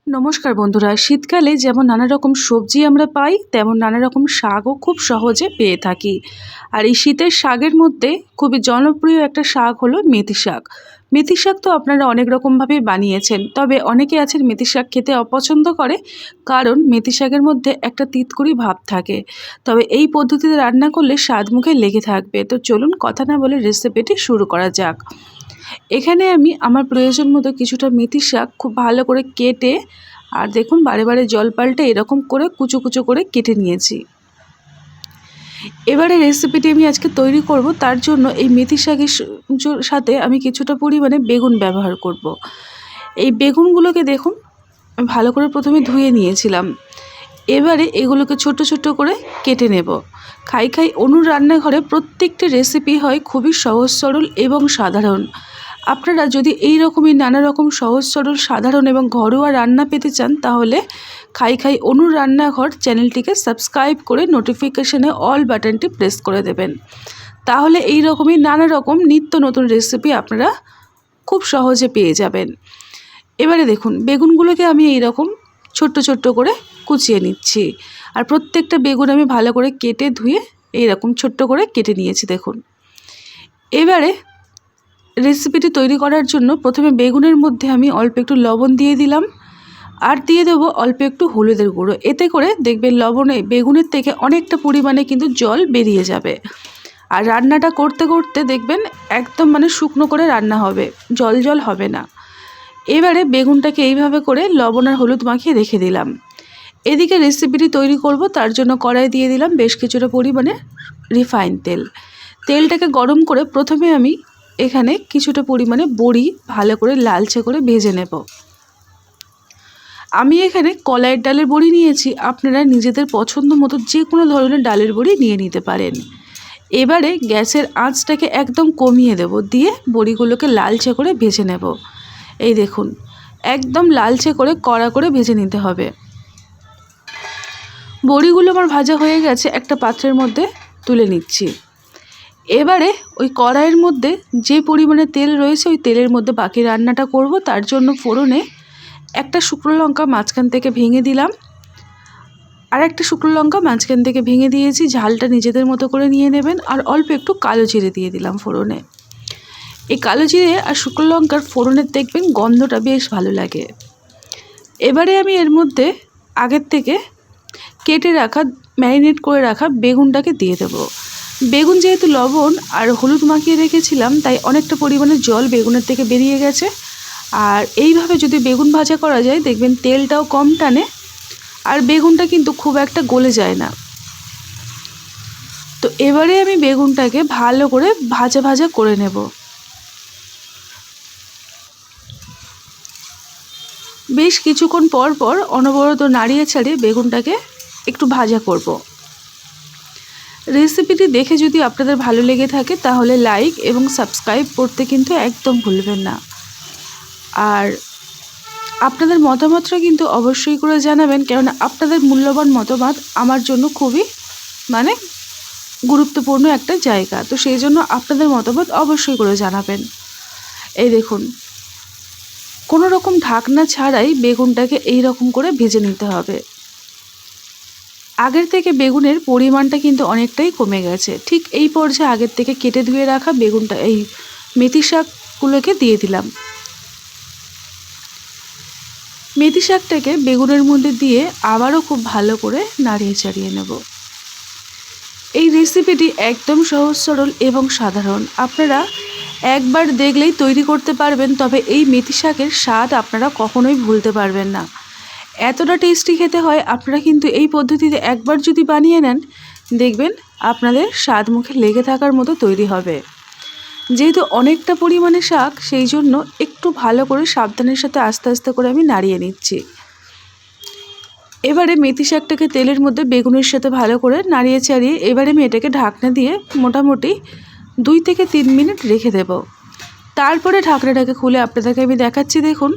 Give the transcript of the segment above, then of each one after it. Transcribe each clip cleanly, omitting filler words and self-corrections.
নমস্কার বন্ধুরা, শীতকালে যেমন নানা রকম সবজি আমরা পাই তেমন নানা রকম শাকও খুব সহজে পেয়ে থাকি। আর এই শীতের শাকের মধ্যে খুবই জনপ্রিয় একটা শাক হলো মেথি শাক। মেথি শাক তো আপনারা অনেক রকমভাবে বানিয়েছেন, তবে অনেকে আছেন মেথি শাক খেতে অপছন্দ করে, কারণ মেথি শাকের মধ্যে একটা তিতকুড়ি ভাব থাকে। তবে এই পদ্ধতিতে রান্না করলে স্বাদ মুখে লেগে থাকবে। তো চলুন কথা না বলে রেসিপিটি শুরু করা যাক। এখানে আমি আমার প্রয়োজন মতো কিছুটা মেথি শাক খুব ভালো করে কেটে, আর দেখুন বারে বারে জল পাল্টে এরকম করে কুচো কুচো করে কেটে নিয়েছি। এবারে রেসিপিটি আমি আজকে তৈরি করব, তার জন্য এই মেথি শাকের সাথে আমি কিছুটা পরিমাণে বেগুন ব্যবহার করব। এই বেগুনগুলোকে দেখুন আমি ভালো করে প্রথমে ধুয়ে নিয়েছিলাম। এবারে এগুলোকে ছোট ছোট করে কেটে নেব। খাই খাই অনুর রান্নাঘরে প্রত্যেকটি রেসিপি হয় খুবই সহজ সরল এবং সাধারণ। আপনারা যদি এই রকমই নানা রকম সহজ সরল সাধারণ এবং ঘরোয়া রান্না পেতে চান, তাহলে খাই খাই অনুর রান্নাঘর চ্যানেলটিকে সাবস্ক্রাইব করে নোটিফিকেশনে অল বাটনটি প্রেস করে দেবেন। তাহলে এই রকমই নানা রকম নিত্য নতুন রেসিপি আপনারা খুব সহজে পেয়ে যাবেন। এবারে দেখুন বেগুনগুলোকে আমি এই রকম ছোট্ট ছোট্ট করে কুচিয়ে নিচ্ছি। আর প্রত্যেকটা বেগুন আমি ভালো করে কেটে ধুয়ে এইরকম ছোট্ট করে কেটে নিয়েছি দেখুন। এবারে রেসিপিটি তৈরি করার জন্য প্রথমে বেগুনের মধ্যে আমি অল্প একটু লবণ দিয়ে দিলাম, আর দিয়ে দেবো অল্প একটু হলুদের গুঁড়ো। এতে করে দেখবেন লবণে বেগুনের থেকে অনেকটা পরিমাণে কিন্তু জল বেরিয়ে যাবে। আর রান্নাটা করতে করতে দেখবেন একদম শুকনো করে রান্না হবে, জল জল হবে না। এবারে বেগুনটাকে এইভাবে করে লবণ আর হলুদ মাখিয়ে রেখে দিলাম। এদিকে রেসিপিটি তৈরি করব, তার জন্য কড়াই দিয়ে দিলাম বেশ কিছুটা পরিমাণে রিফাইন তেল। তেলটাকে গরম করে প্রথমে আমি এখানে কিছুটা পরিমাণে বড়ি ভালো করে লালচে করে ভেজে নেব। আমি এখানে কলাইয়ের ডালের বড়ি নিয়েছি, আপনারা নিজেদের পছন্দ মতো যে কোনো ধরনের ডালের বড়ি নিয়ে নিতে পারেন। এবারে গ্যাসের আঁচটাকে একদম কমিয়ে দেব, দিয়ে বড়িগুলোকে লালচে করে ভেজে নেব। এই দেখুন একদম লালচে করে কড়া করে ভেজে নিতে হবে। বড়িগুলো আমার ভাজা হয়ে গেছে, একটা পাত্রের মধ্যে তুলে নিচ্ছি। এবারে ওই কড়াইয়ের মধ্যে যে পরিমাণে তেল রয়েছে ওই তেলের মধ্যে বাকি রান্নাটা করব। তার জন্য ফোড়নে একটা শুকনো লঙ্কা মাঝখান থেকে ভেঙে দিলাম, আর একটা শুকনো লঙ্কা মাঝখান থেকে ভেঙে দিয়েছি। ঝালটা নিজেদের মতো করে নিয়ে নেবেন। আর অল্প একটু কালো জিরে দিয়ে দিলাম ফোড়নে। এই কালো জিরে আর শুকনো লঙ্কার ফোড়নের দেখবেন গন্ধটা বেশ ভালো লাগে। এবারে আমি এর মধ্যে আগের থেকে কেটে রাখা ম্যারিনেট করে রাখা বেগুনটাকে দিয়ে দেব। বেগুন যেহেতু লবণ আর হলুদ মাখিয়ে রেখেছিলাম, তাই অনেকটা পরিমাণে জল বেগুনের থেকে বেরিয়ে গেছে। আর এইভাবে যদি বেগুন ভাজা করা যায় দেখবেন তেলটাও কম টানে, আর বেগুনটা কিন্তু খুব একটা গলে যায় না। তো এবারে আমি বেগুনটাকে ভালো করে ভাজা ভাজা করে নেব। বেশ কিছুক্ষণ পর পর অনবরত নাড়িয়ে ছাড়িয়ে বেগুনটাকে একটু ভাজা করব। রেসিপিটি দেখে যদি আপনাদের ভালো লেগে থাকে তাহলে লাইক এবং সাবস্ক্রাইব করতে কিন্তু একদম ভুলবেন না। আর আপনাদের মতামতটা কিন্তু অবশ্যই করে জানাবেন, কেননা আপনাদের মূল্যবান মতামত আমার জন্য খুবই গুরুত্বপূর্ণ একটা জায়গা। তো সেই জন্য আপনাদের মতামত অবশ্যই করে জানাবেন। এই দেখুন কোনো রকম ঢাকনা ছাড়াই বেগুনটাকে এই রকম করে ভেজে নিতে হবে। আগের থেকে বেগুনের পরিমাণটা কিন্তু অনেকটাই কমে গেছে। ঠিক এই পর্যায়ে আগের থেকে কেটে ধুয়ে রাখা বেগুনটা এই মেথি শাকগুলোকে দিয়ে দিলাম। মেথি শাকটাকে বেগুনের মধ্যে দিয়ে আবারও খুব ভালো করে নাড়িয়ে চাড়িয়ে নেব। এই রেসিপিটি একদম সহজ সরল এবং সাধারণ, আপনারা একবার দেখলেই তৈরি করতে পারবেন। তবে এই মেথি শাকের স্বাদ আপনারা কখনোই ভুলতে পারবেন না, এতটা টেস্টি খেতে হয়। আপনারা কিন্তু এই পদ্ধতিতে একবার যদি বানিয়ে নেন দেখবেন আপনাদের স্বাদ মুখে লেগে থাকার মতো তৈরি হবে। যেহেতু অনেকটা পরিমাণে শাক, সেই জন্য একটু ভালো করে সাবধানের সাথে আস্তে আস্তে করে আমি নাড়িয়ে নিচ্ছি। এবারে মেথি শাকটাকে তেলের মধ্যে বেগুনের সাথে ভালো করে নাড়িয়ে চাড়িয়ে এবারে আমি এটাকে ঢাকনা দিয়ে মোটামুটি 2 থেকে 3 মিনিট রেখে দেব। তারপরে ঢাকনাটাকে খুলে আপনাদেরকে আমি দেখাচ্ছি। দেখুন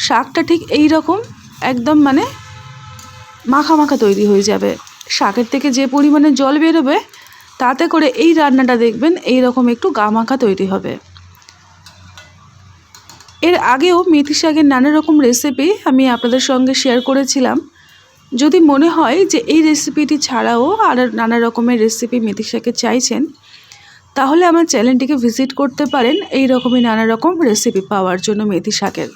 শাকটা ঠিক এই রকম একদম মাখা মাখা তৈরি হয়ে যাবে। শাকের থেকে যে পরিমাণে জল বেরোবে তাতে করে এই রান্নাটা দেখবেন এই রকম একটু গা মাখা তৈরি হবে। এর আগেও মেথি শাকের নানা রকম রেসিপি আমি আপনাদের সঙ্গে শেয়ার করেছিলাম। যদি মনে হয় যে এই রেসিপিটি ছাড়াও আর নানা রকমের রেসিপি মেথি শাকের চাইছেন, তাহলে আমার চ্যানেলটিকে ভিজিট করতে পারেন এই রকমই নানা রকম রেসিপি পাওয়ার জন্য মেথি শাকের।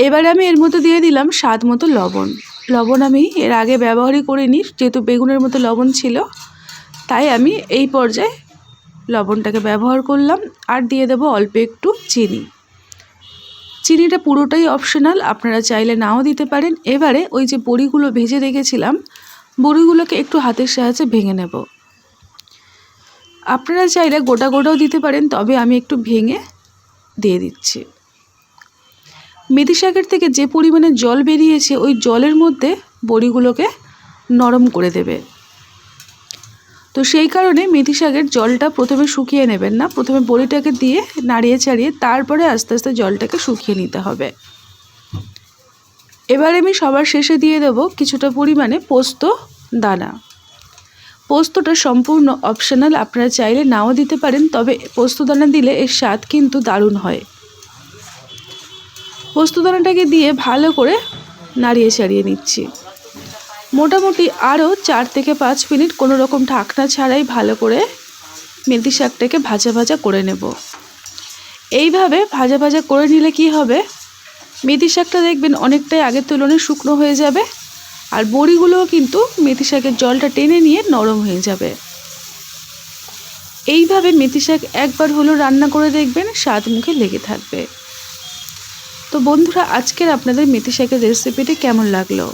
এবারে আমি এর মধ্যে দিয়ে দিলাম স্বাদ মতো লবণ। লবণ আমি এর আগে ব্যবহারই করিনি, যেহেতু বেগুনের মতো লবণ ছিল, তাই আমি এই পর্যায়ে লবণটাকে ব্যবহার করলাম। আর দিয়ে দেব অল্প একটু চিনি। চিনিটা পুরোটাই অপশনাল, আপনারা চাইলে নাও দিতে পারেন। এবারে ওই যে বড়িগুলো ভেজে রেখেছিলাম, বড়িগুলোকে একটু হাতের সাহায্যে ভেঙে নেব। আপনারা চাইলে গোটা গোটাও দিতে পারেন, তবে আমি একটু ভেঙে দিয়ে দিচ্ছি। মেথি শাকের থেকে যে পরিমাণে জল বেরিয়েছে, ওই জলের মধ্যে বড়িগুলোকে নরম করে দেবে। তো সেই কারণে মেথি শাকের জলটা প্রথমে শুকিয়ে নেবেন না, প্রথমে বড়িটাকে দিয়ে নাড়িয়ে চাড়িয়ে তারপরে আস্তে আস্তে জলটাকে শুকিয়ে নিতে হবে। এবার আমি সবার শেষে দিয়ে দেব কিছুটা পরিমাণে পোস্ত দানা। পোস্তটা সম্পূর্ণ অপশনাল, আপনারা চাইলে নাও দিতে পারেন, তবে পোস্ত দানা দিলে এর স্বাদ কিন্তু দারুণ হয়। পোস্ত দানাটাকে দিয়ে ভালো করে নাড়িয়ে চাড়িয়ে নিচ্ছি। মোটামুটি আরও 4 থেকে 5 মিনিট কোনো রকম ঢাকনা ছাড়াই ভালো করে মেথি শাকটাকে ভাজা ভাজা করে নেব। এইভাবে ভাজা ভাজা করে নিলে কি হবে, মেথি শাকটা দেখবেন অনেকটাই আগের তুলনায় শুকনো হয়ে যাবে, আর বড়িগুলোও কিন্তু মেথি শাকের জলটা টেনে নিয়ে নরম হয়ে যাবে। এইভাবে মেথি শাক একবার হলো রান্না করে দেখবেন, স্বাদ মুখে লেগে থাকবে। তো বন্ধুরা, আজকের আপনাদের মেথি শাকের রেসিপিটি কেমন লাগলো?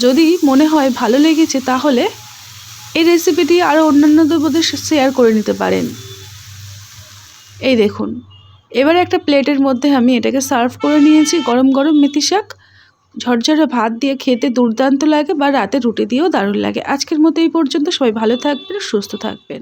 যদি মনে হয় ভালো লেগেছে, তাহলে এই রেসিপিটি আরও অন্যান্যদের মধ্যে শেয়ার করে নিতে পারেন। এই দেখুন, এবারে একটা প্লেটের মধ্যে আমি এটাকে সার্ভ করে নিয়েছি। গরম গরম মেথি শাক ঝরঝরে ভাত দিয়ে খেতে দুর্দান্ত লাগে, বা রাতে রুটি দিয়েও দারুণ লাগে। আজকের মতো এই পর্যন্ত। সবাই ভালো থাকবেন, সুস্থ থাকবেন।